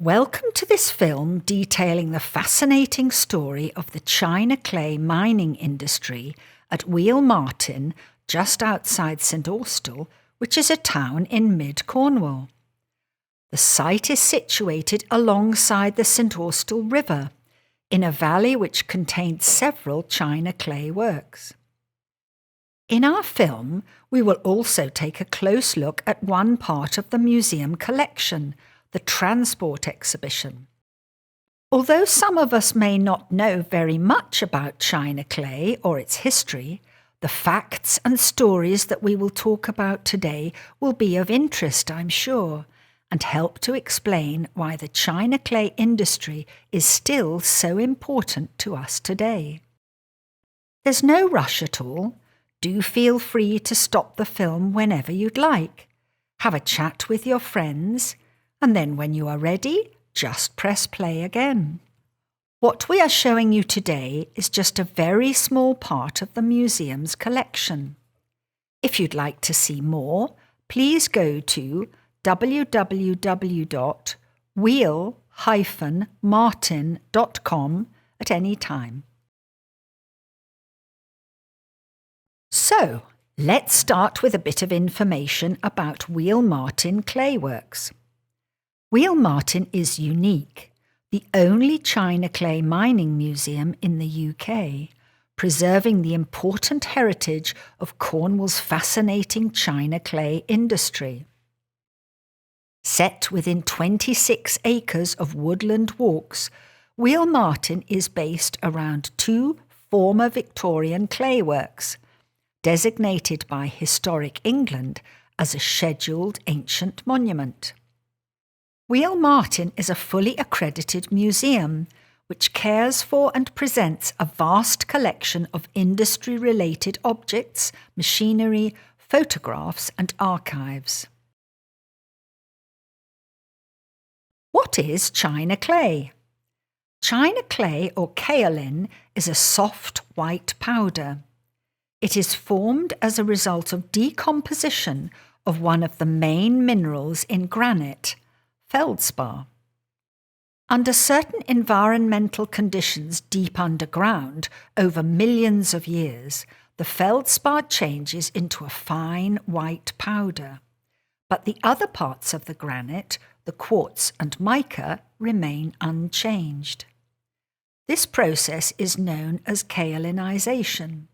Welcome to this film detailing the fascinating story of the china clay mining industry at Wheal Martin, just outside St Austell, which is a town in mid-Cornwall. The site is situated alongside the St Austell River, in a valley which contains several china clay works. In our film, we will also take a close look at one part of the museum collection, the transport exhibition. Although some of us may not know very much about china clay or its history, the facts and stories that we will talk about today will be of interest, I'm sure, and help to explain why the china clay industry is still so important to us today. There's no rush at all. Do feel free to stop the film whenever you'd like. Have a chat with your friends, and then when you are ready, just press play again. What we are showing you today is just a very small part of the museum's collection. If you'd like to see more, please go to www.wheal-martin.com at any time. So, let's start with a bit of information about Wheal Martin clayworks. Wheal Martin is unique, the only china clay mining museum in the UK, preserving the important heritage of Cornwall's fascinating china clay industry. Set within 26 acres of woodland walks, Wheal Martin is based around two former Victorian clayworks, designated by Historic England as a scheduled ancient monument. Wheal Martin is a fully accredited museum which cares for and presents a vast collection of industry-related objects, machinery, photographs and archives. What is china clay? China clay, or kaolin, is a soft white powder. It is formed as a result of decomposition of one of the main minerals in granite, feldspar. Under certain environmental conditions deep underground over millions of years, the feldspar changes into a fine white powder, but the other parts of the granite, the quartz and mica, remain unchanged. This process is known as kaolinisation.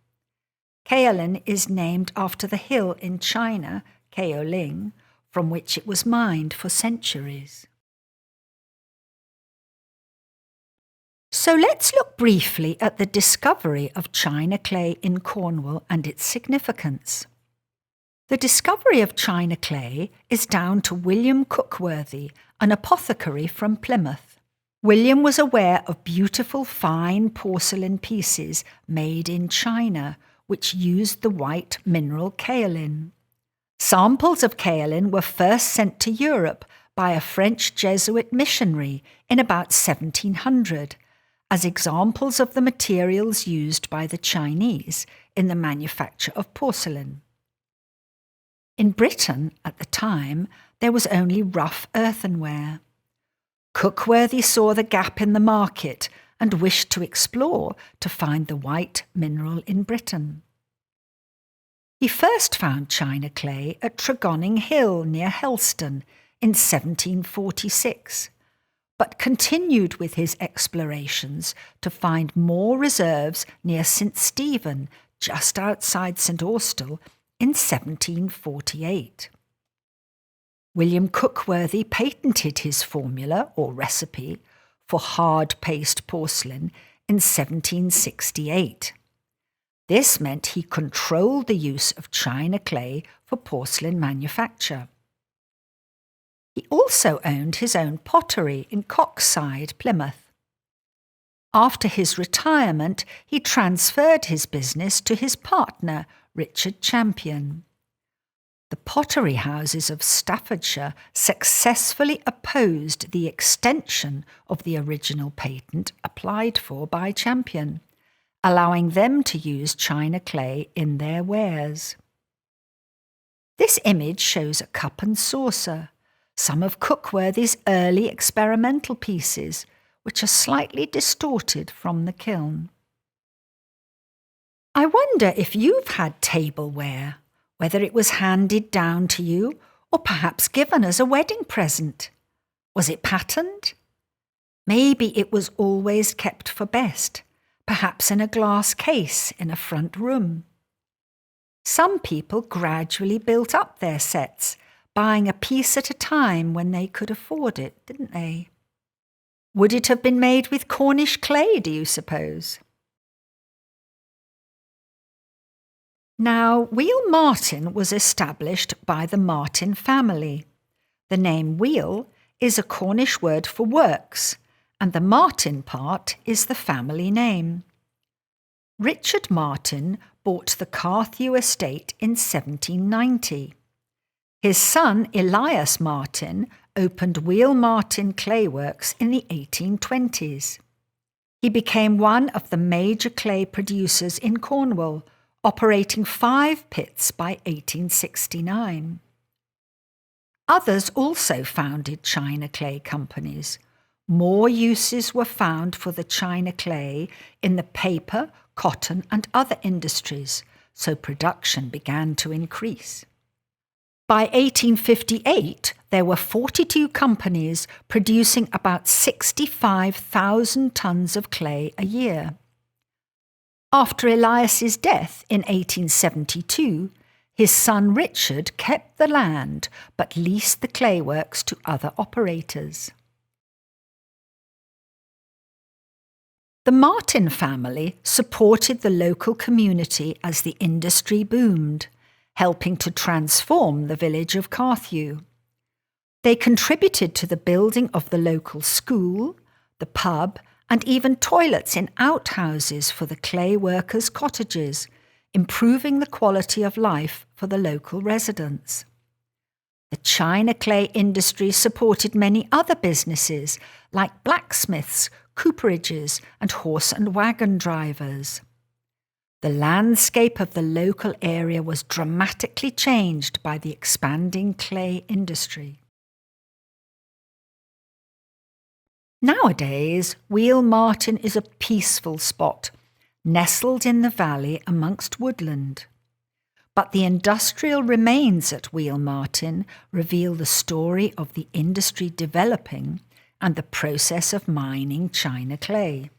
Kaolin is named after the hill in China, Kaoling, from which it was mined for centuries. So let's look briefly at the discovery of china clay in Cornwall and its significance. The discovery of china clay is down to William Cookworthy, an apothecary from Plymouth. William was aware of beautiful fine porcelain pieces made in China, which used the white mineral kaolin. Samples of kaolin were first sent to Europe by a French Jesuit missionary in about 1700 as examples of the materials used by the Chinese in the manufacture of porcelain. In Britain, at the time, there was only rough earthenware. Cookworthy saw the gap in the market and wished to explore to find the white mineral in Britain. He first found china clay at Tregonning Hill near Helston in 1746, but continued with his explorations to find more reserves near St Stephen, just outside St Austell, in 1748. William Cookworthy patented his formula or recipe for hard paste porcelain in 1768. This meant he controlled the use of china clay for porcelain manufacture. He also owned his own pottery in Coxside, Plymouth. After his retirement, he transferred his business to his partner, Richard Champion. The pottery houses of Staffordshire successfully opposed the extension of the original patent applied for by Champion, allowing them to use china clay in their wares. This image shows a cup and saucer, some of Cookworthy's early experimental pieces, which are slightly distorted from the kiln. I wonder if you've had tableware, whether it was handed down to you or perhaps given as a wedding present. Was it patterned? Maybe it was always kept for best, perhaps in a glass case in a front room. Some people gradually built up their sets, buying a piece at a time when they could afford it, didn't they? Would it have been made with Cornish clay, do you suppose? Now, Wheal Martin was established by the Martin family. The name Wheal is a Cornish word for works, and the Martin part is the family name. Richard Martin bought the Carthew estate in 1790. His son Elias Martin opened Wheal Martin clayworks in the 1820s. He became one of the major clay producers in Cornwall, operating 5 pits by 1869. Others also founded china clay companies. More uses were found for the china clay in the paper, cotton and other industries, so production began to increase. By 1858, there were 42 companies producing about 65,000 tonnes of clay a year. After Elias's death in 1872, his son Richard kept the land but leased the clayworks to other operators. The Martin family supported the local community as the industry boomed, helping to transform the village of Carthew. They contributed to the building of the local school, the pub, and even toilets in outhouses for the clay workers' cottages, improving the quality of life for the local residents. The china clay industry supported many other businesses like blacksmiths, cooperages, and horse and wagon drivers. The landscape of the local area was dramatically changed by the expanding clay industry. Nowadays, Wheal Martin is a peaceful spot, nestled in the valley amongst woodland. But the industrial remains at Wheal Martin reveal the story of the industry developing and the process of mining china clay.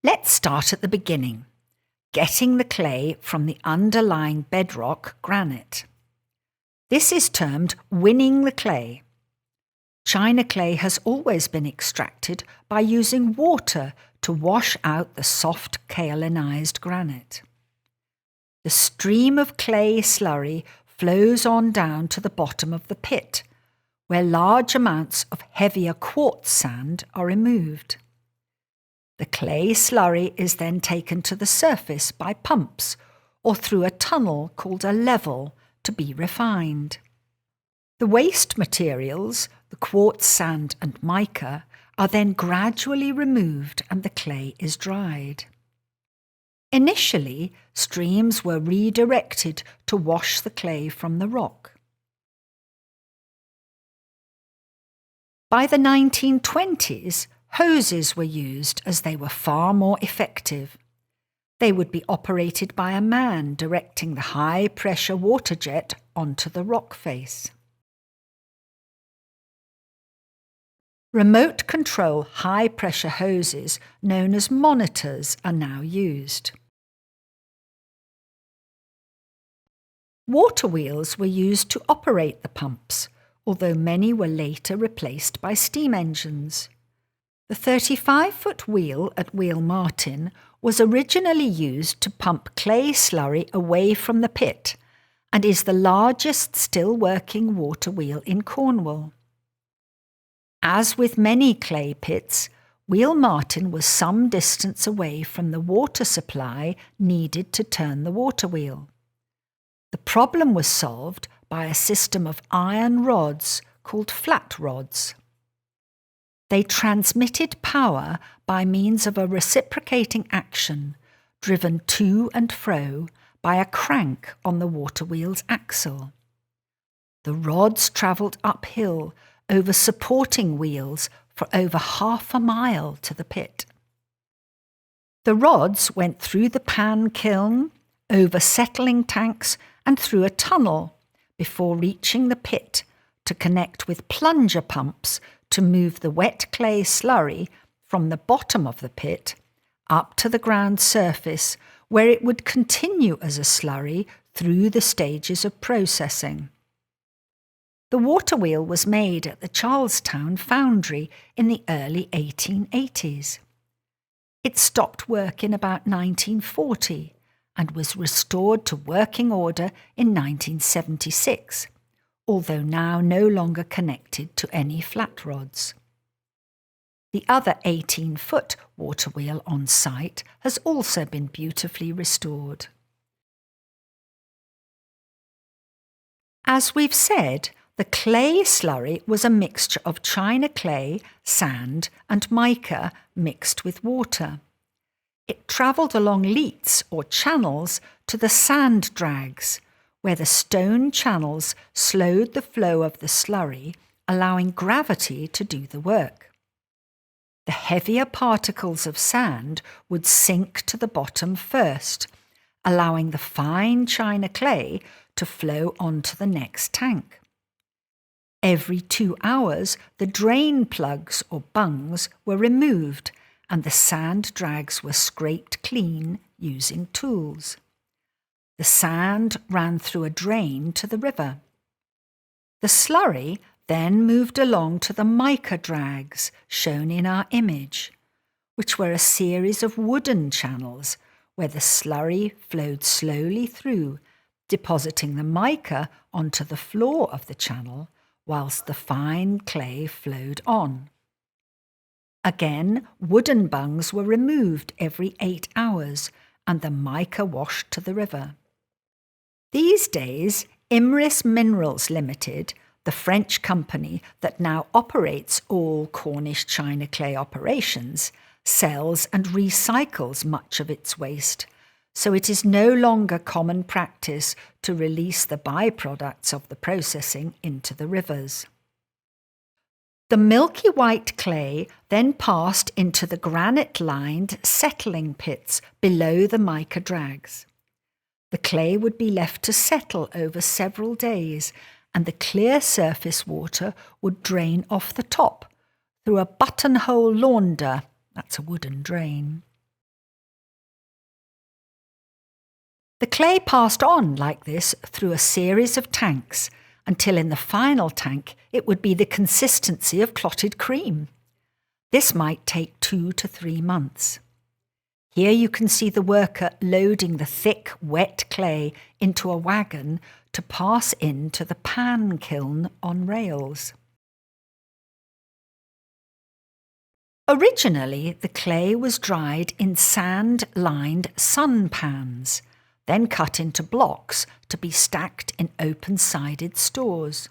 Let's start at the beginning, getting the clay from the underlying bedrock granite. This is termed winning the clay. China clay has always been extracted by using water to wash out the soft kaolinized granite. The stream of clay slurry flows on down to the bottom of the pit, where large amounts of heavier quartz sand are removed. The clay slurry is then taken to the surface by pumps or through a tunnel called a level to be refined. The waste materials, the quartz sand and mica, are then gradually removed and the clay is dried. Initially, streams were redirected to wash the clay from the rock. By the 1920s, hoses were used as they were far more effective. They would be operated by a man directing the high-pressure water jet onto the rock face. Remote control high-pressure hoses, known as monitors, are now used. Water wheels were used to operate the pumps, although many were later replaced by steam engines. The 35-foot wheel at Wheal Martin was originally used to pump clay slurry away from the pit and is the largest still working water wheel in Cornwall. As with many clay pits, Wheal Martin was some distance away from the water supply needed to turn the water wheel. The problem was solved by a system of iron rods called flat rods. They transmitted power by means of a reciprocating action driven to and fro by a crank on the water wheel's axle. The rods travelled uphill over supporting wheels for over half a mile to the pit. The rods went through the pan kiln, over settling tanks and through a tunnel before reaching the pit to connect with plunger pumps to move the wet clay slurry from the bottom of the pit up to the ground surface, where it would continue as a slurry through the stages of processing. The water wheel was made at the Charlestown foundry in the early 1880s. It stopped work in about 1940 and was restored to working order in 1976, although now no longer connected to any flat rods. The other 18-foot water wheel on site has also been beautifully restored. As we've said, the clay slurry was a mixture of china clay, sand and mica mixed with water. It travelled along leats or channels to the sand drags, where the stone channels slowed the flow of the slurry, allowing gravity to do the work. The heavier particles of sand would sink to the bottom first, allowing the fine china clay to flow onto the next tank. Every 2 hours, the drain plugs or bungs were removed and the sand drags were scraped clean using tools. The sand ran through a drain to the river. The slurry then moved along to the mica drags shown in our image, which were a series of wooden channels where the slurry flowed slowly through, depositing the mica onto the floor of the channel whilst the fine clay flowed on. Again, wooden bungs were removed every 8 hours and the mica washed to the river. These days, Imerys Minerals Limited, the French company that now operates all Cornish china clay operations, sells and recycles much of its waste, so it is no longer common practice to release the byproducts of the processing into the rivers. The milky white clay then passed into the granite-lined settling pits below the mica drags. The clay would be left to settle over several days, and the clear surface water would drain off the top through a buttonhole launder, that's a wooden drain. The clay passed on like this through a series of tanks until in the final tank it would be the consistency of clotted cream. This might take 2 to 3 months. Here you can see the worker loading the thick, wet clay into a wagon to pass into the pan kiln on rails. Originally, the clay was dried in sand-lined sun pans, then cut into blocks to be stacked in open-sided stores.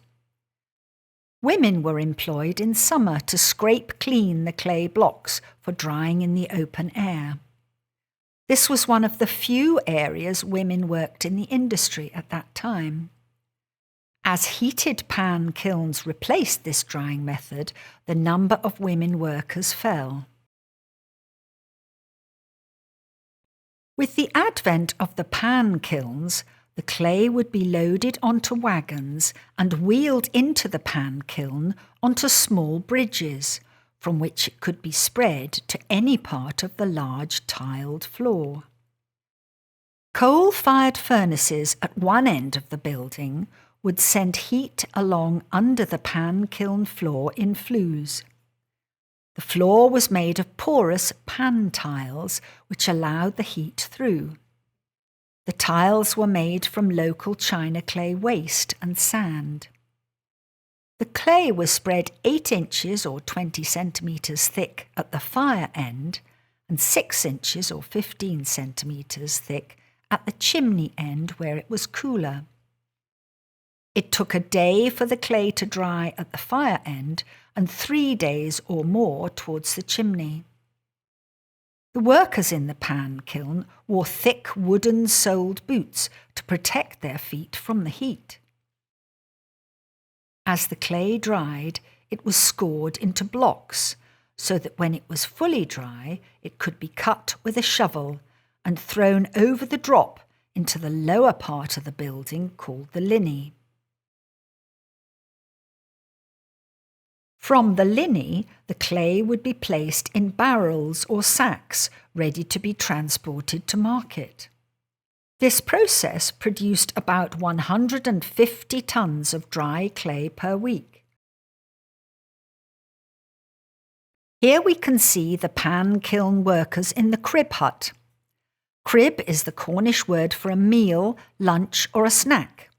Women were employed in summer to scrape clean the clay blocks for drying in the open air. This was one of the few areas women worked in the industry at that time. As heated pan kilns replaced this drying method, the number of women workers fell. With the advent of the pan kilns, the clay would be loaded onto wagons and wheeled into the pan kiln onto small bridges, from which it could be spread to any part of the large tiled floor. Coal-fired furnaces at one end of the building would send heat along under the pan kiln floor in flues. The floor was made of porous pan tiles, which allowed the heat through. The tiles were made from local china clay waste and sand. The clay was spread 8 inches or 20 centimetres thick at the fire end and 6 inches or 15 centimetres thick at the chimney end where it was cooler. It took a day for the clay to dry at the fire end and 3 days or more towards the chimney. The workers in the pan kiln wore thick wooden-soled boots to protect their feet from the heat. As the clay dried, it was scored into blocks, so that when it was fully dry, it could be cut with a shovel and thrown over the drop into the lower part of the building called the linney. From the linney, the clay would be placed in barrels or sacks ready to be transported to market. This process produced about 150 tons of dry clay per week. Here we can see the pan kiln workers in the crib hut. Crib is the Cornish word for a meal, lunch or a snack.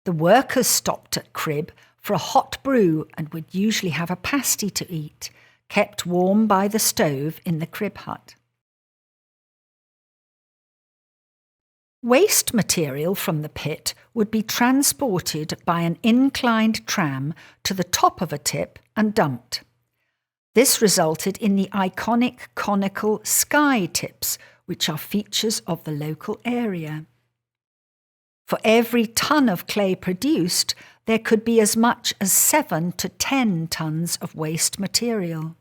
The workers stopped at crib for a hot brew and would usually have a pasty to eat, kept warm by the stove in the crib hut. Waste material from the pit would be transported by an inclined tram to the top of a tip and dumped. This resulted in the iconic conical sky tips, which are features of the local area. For every ton of clay produced, there could be as much as 7 to 10 tons of waste material.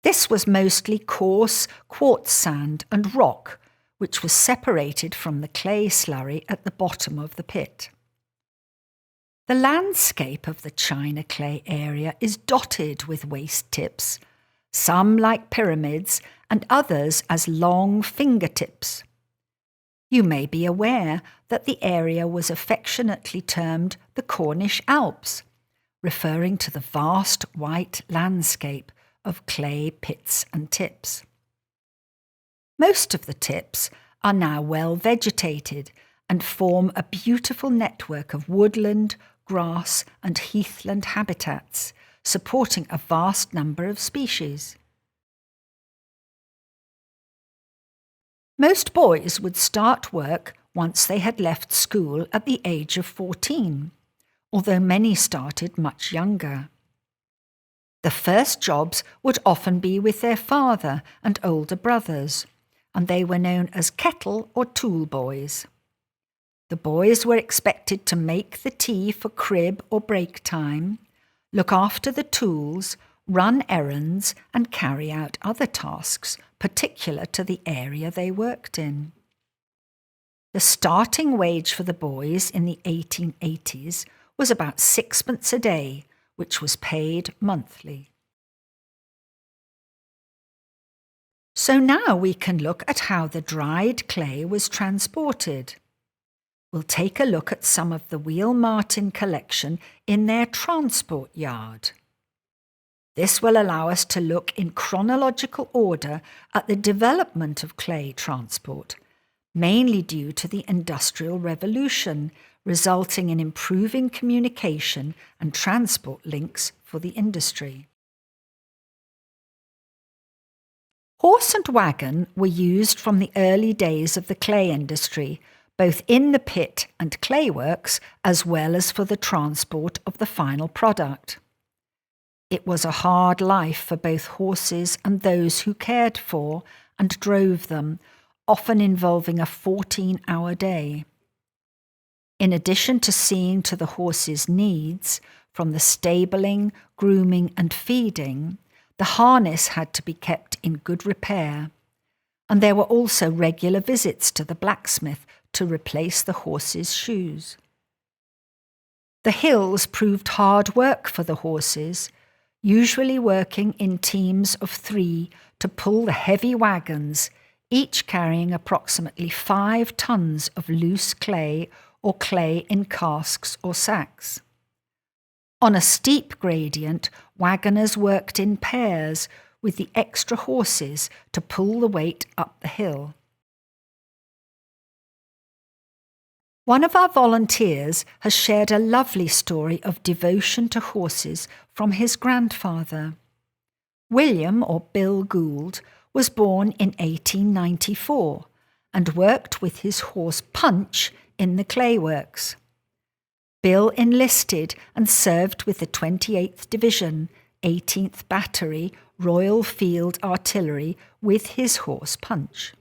This was mostly coarse quartz sand and rock, which was separated from the clay slurry at the bottom of the pit. The landscape of the China clay area is dotted with waste tips, some like pyramids and others as long fingertips. You may be aware that the area was affectionately termed the Cornish Alps, referring to the vast white landscape of clay pits and tips. Most of the tips are now well vegetated and form a beautiful network of woodland, grass and heathland habitats, supporting a vast number of species. Most boys would start work once they had left school at the age of 14, although many started much younger. The first jobs would often be with their father and older brothers, and they were known as kettle or tool boys. The boys were expected to make the tea for crib or break time, look after the tools, run errands and carry out other tasks particular to the area they worked in. The starting wage for the boys in the 1880s was about 6pence a day, which was paid monthly. So now we can look at how the dried clay was transported. We'll take a look at some of the Wheal Martin collection in their transport yard. This will allow us to look in chronological order at the development of clay transport, mainly due to the Industrial Revolution, resulting in improving communication and transport links for the industry. Horse and wagon were used from the early days of the clay industry, both in the pit and clayworks, as well as for the transport of the final product. It was a hard life for both horses and those who cared for and drove them, often involving a 14-hour day. In addition to seeing to the horses' needs, from the stabling, grooming and feeding, the harness had to be kept in good repair, and there were also regular visits to the blacksmith to replace the horses' shoes. The hills proved hard work for the horses, usually working in teams of 3 to pull the heavy wagons, each carrying approximately 5 tons of loose clay or clay in casks or sacks. On a steep gradient, wagoners worked in pairs with the extra horses to pull the weight up the hill. One of our volunteers has shared a lovely story of devotion to horses from his grandfather. William, or Bill Gould, was born in 1894 and worked with his horse Punch in the clayworks. Bill enlisted and served with the 28th Division, 18th Battery, Royal Field Artillery with his horse Punch.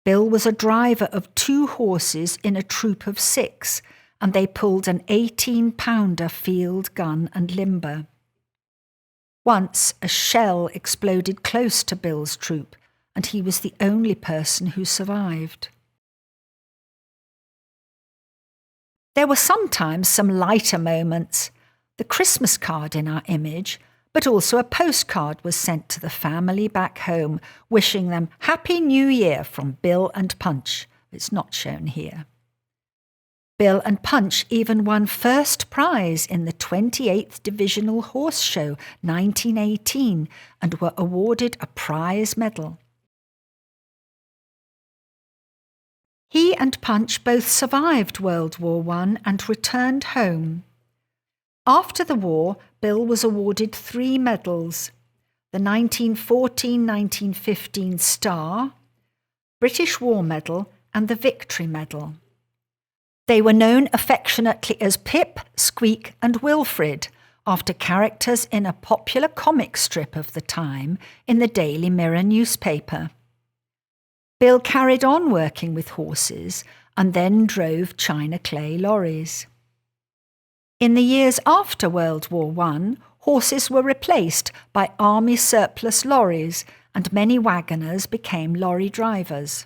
Bill was a driver of 2 horses in a troop of 6 and they pulled an 18-pounder field gun and limber. Once a shell exploded close to Bill's troop, and he was the only person who survived. There were sometimes some lighter moments. The Christmas card in our image, but also a postcard was sent to the family back home, wishing them Happy New Year from Bill and Punch. It's not shown here. Bill and Punch even won first prize in the 28th Divisional Horse Show 1918 and were awarded a prize medal. He and Punch both survived World War I and returned home. After the war, Bill was awarded 3 medals: the 1914-1915 Star, British War Medal and the Victory Medal. They were known affectionately as Pip, Squeak and Wilfrid, after characters in a popular comic strip of the time in the Daily Mirror newspaper. Bill carried on working with horses and then drove china clay lorries. In the years after World War I, horses were replaced by army surplus lorries and many wagoners became lorry drivers.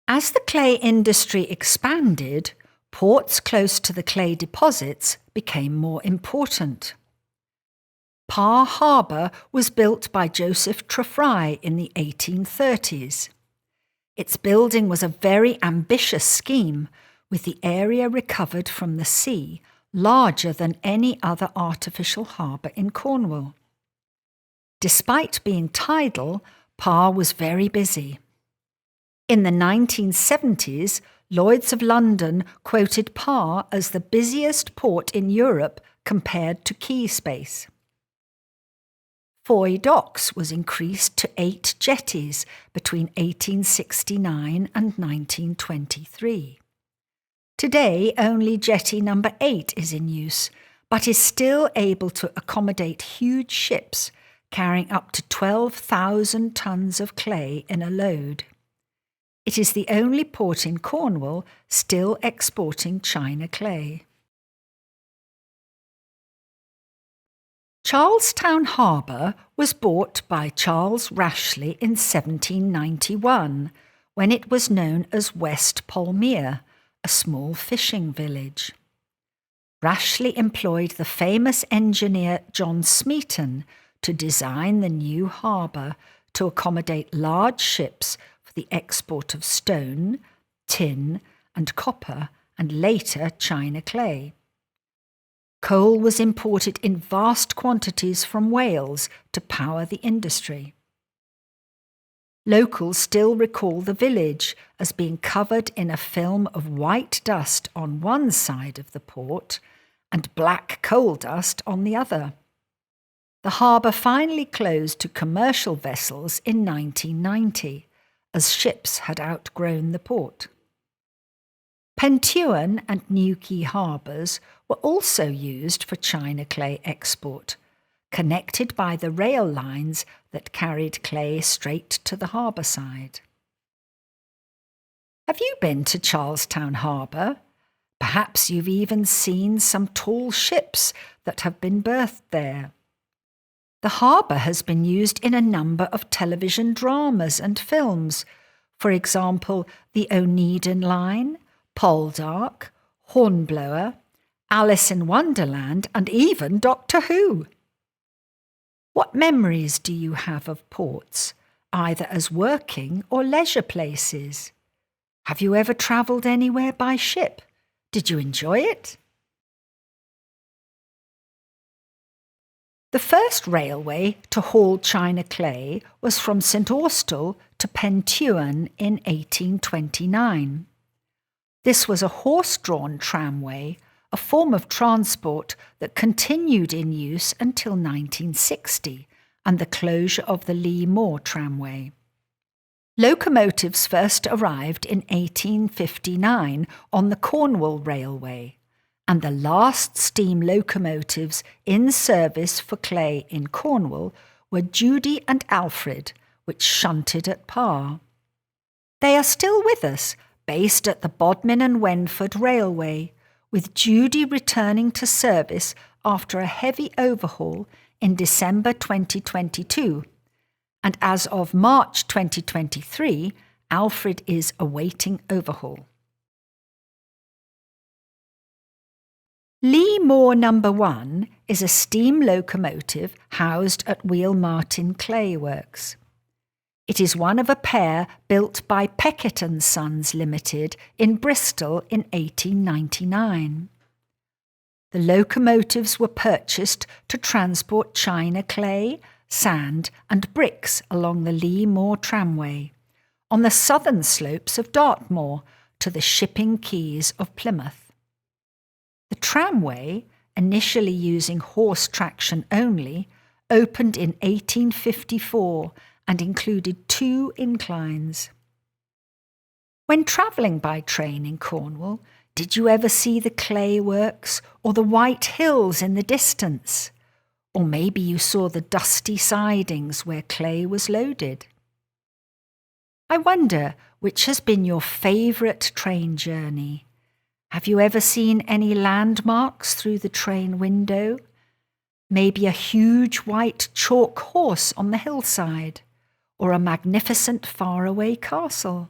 As the clay industry expanded, ports close to the clay deposits became more important. Parr Harbour was built by Joseph Trefry in the 1830s. Its building was a very ambitious scheme, with the area recovered from the sea larger than any other artificial harbour in Cornwall. Despite being tidal, Parr was very busy. In the 1970s, Lloyd's of London quoted Parr as the busiest port in Europe compared to quay space. Foy Docks was increased to 8 jetties between 1869 and 1923. Today, only jetty number 8 is in use, but is still able to accommodate huge ships carrying up to 12,000 tons of clay in a load. It is the only port in Cornwall still exporting china clay. Charlestown Harbour was bought by Charles Rashley in 1791, when it was known as West Polmere, a small fishing village. Rashley employed the famous engineer John Smeaton to design the new harbour to accommodate large ships for the export of stone, tin and copper, and later china clay. Coal was imported in vast quantities from Wales to power the industry. Locals still recall the village as being covered in a film of white dust on one side of the port and black coal dust on the other. The harbour finally closed to commercial vessels in 1990, as ships had outgrown the port. Pentuan and Newquay harbours were also used for china clay export, connected by the rail lines that carried clay straight to the harbour side. Have you been to Charlestown Harbour? Perhaps you've even seen some tall ships that have been berthed there. The harbour has been used in a number of television dramas and films, for example, the Oneiden Line, Poldark, Hornblower, Alice in Wonderland, and even Doctor Who. What memories do you have of ports, either as working or leisure places? Have you ever travelled anywhere by ship? Did you enjoy it? The first railway to haul china clay was from St Austell to Pentuan in 1829. This was a horse-drawn tramway, a form of transport that continued in use until 1960 and the closure of the Lee Moor tramway. Locomotives first arrived in 1859 on the Cornwall Railway, and the last steam locomotives in service for clay in Cornwall were Judy and Alfred, which shunted at Parr. They are still with us, based at the Bodmin and Wenford Railway, with Judy returning to service after a heavy overhaul in December 2022. And as of March 2023, Alfred is awaiting overhaul. Lee Moor No. 1 is a steam locomotive housed at Wheal Martin Clayworks. It is one of a pair built by Peckett and Sons Limited in Bristol in 1899. The locomotives were purchased to transport china clay, sand and bricks along the Lee Moor tramway on the southern slopes of Dartmoor to the shipping quays of Plymouth. The tramway, initially using horse traction only, opened in 1854 and included 2 inclines. When travelling by train in Cornwall, did you ever see the clayworks or the white hills in the distance? Or maybe you saw the dusty sidings where clay was loaded. I wonder which has been your favourite train journey. Have you ever seen any landmarks through the train window? Maybe a huge white chalk horse on the hillside, or a magnificent faraway castle.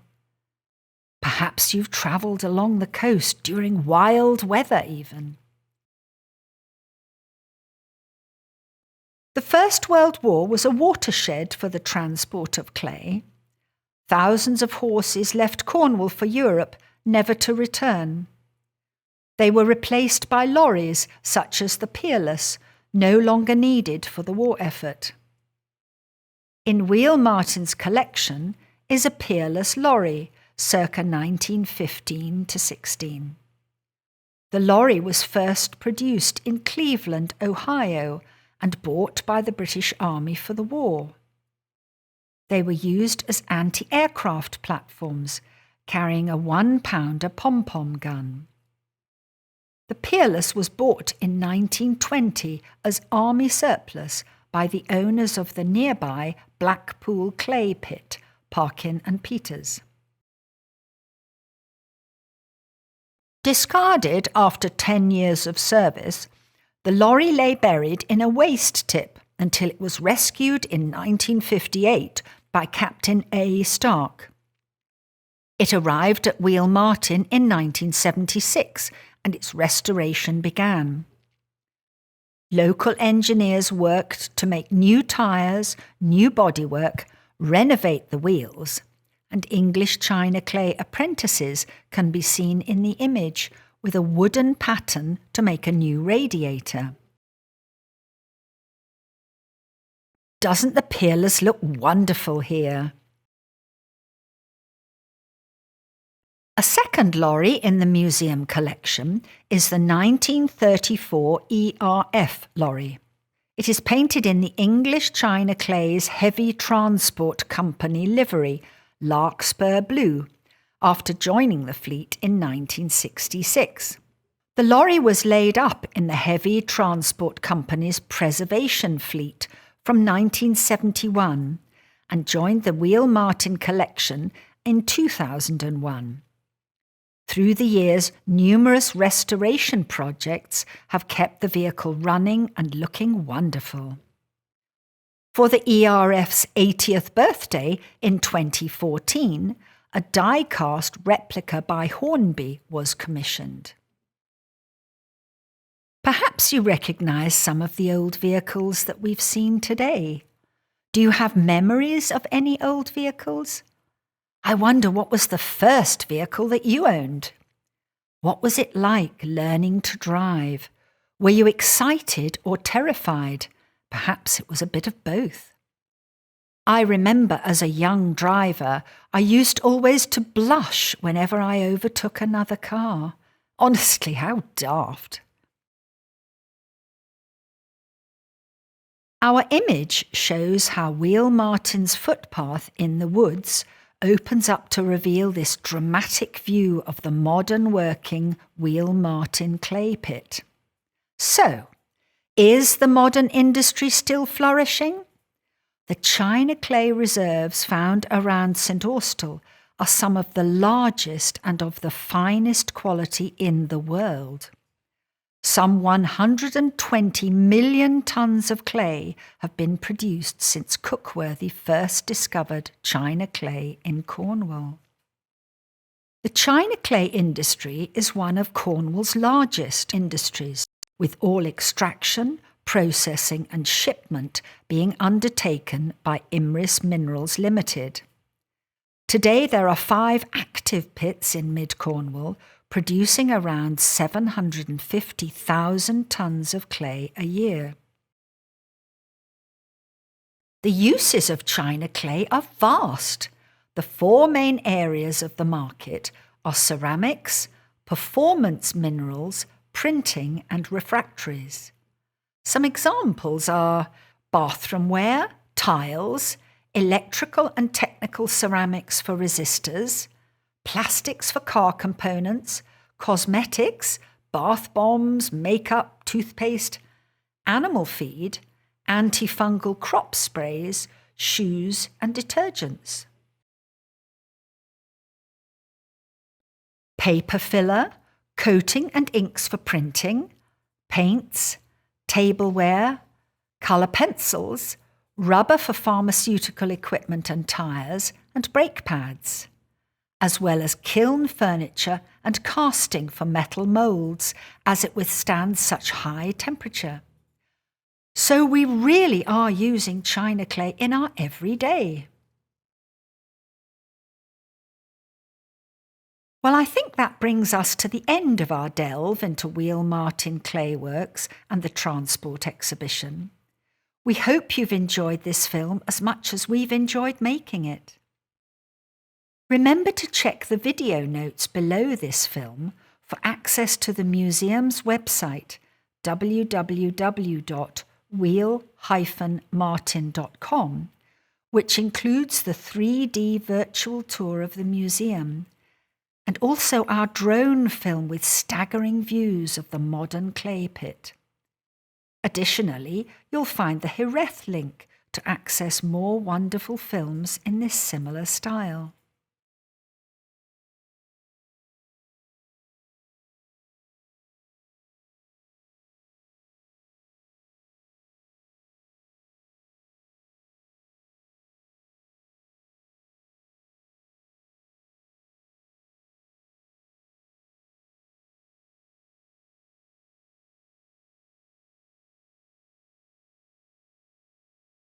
Perhaps you've travelled along the coast during wild weather even. The First World War was a watershed for the transport of clay. Thousands of horses left Cornwall for Europe, never to return. They were replaced by lorries such as the Peerless, no longer needed for the war effort. In Wheal Martin's collection is a Peerless lorry, circa 1915 to 16. The lorry was first produced in Cleveland, Ohio, and bought by the British Army for the war. They were used as anti-aircraft platforms, carrying a 1-pounder pom-pom gun. The Peerless was bought in 1920 as army surplus by the owners of the nearby Blackpool clay pit, Parkin and Peters. Discarded after 10 years of service, the lorry lay buried in a waste tip until it was rescued in 1958 by Captain A. Stark. It arrived at Wheal Martin in 1976 and its restoration began. Local engineers worked to make new tyres, new bodywork, renovate the wheels, and English china clay apprentices can be seen in the image with a wooden pattern to make a new radiator. Doesn't the Peerless look wonderful here? A second lorry in the museum collection is the 1934 ERF lorry. It is painted in the English China Clay's Heavy Transport Company livery, Larkspur Blue, after joining the fleet in 1966. The lorry was laid up in the Heavy Transport Company's preservation fleet from 1971 and joined the Wheal Martin collection in 2001. Through the years, numerous restoration projects have kept the vehicle running and looking wonderful. For the ERF's 80th birthday in 2014, a die-cast replica by Hornby was commissioned. Perhaps you recognise some of the old vehicles that we've seen today. Do you have memories of any old vehicles? I wonder what was the first vehicle that you owned? What was it like learning to drive? Were you excited or terrified? Perhaps it was a bit of both. I remember as a young driver, I used always to blush whenever I overtook another car. Honestly, how daft. Our image shows how Wheal Martin's footpath in the woods opens up to reveal this dramatic view of the modern working Wheal Martin clay pit. So, is the modern industry still flourishing? The china clay reserves found around St Austell are some of the largest and of the finest quality in the world. Some 120 million tonnes of clay have been produced since Cookworthy first discovered china clay in Cornwall. The china clay industry is one of Cornwall's largest industries, with all extraction, processing and shipment being undertaken by Imris Minerals Limited. Today there are 5 active pits in mid-Cornwall, producing around 750,000 tonnes of clay a year. The uses of china clay are vast. The 4 main areas of the market are ceramics, performance minerals, printing and refractories. Some examples are bathroomware, tiles, electrical and technical ceramics for resistors, plastics for car components, cosmetics, bath bombs, makeup, toothpaste, animal feed, antifungal crop sprays, shoes and detergents. Paper filler, coating and inks for printing, paints, tableware, colour pencils, rubber for pharmaceutical equipment and tyres, and brake pads, as well as kiln furniture and casting for metal moulds as it withstands such high temperature. So we really are using china clay in our everyday. Well, I think that brings us to the end of our delve into Wheal Martin clayworks and the transport exhibition. We hope you've enjoyed this film as much as we've enjoyed making it. Remember to check the video notes below this film for access to the museum's website, www.wheal-martin.com, which includes the 3D virtual tour of the museum, and also our drone film with staggering views of the modern clay pit. Additionally, you'll find the Hireth link to access more wonderful films in this similar style.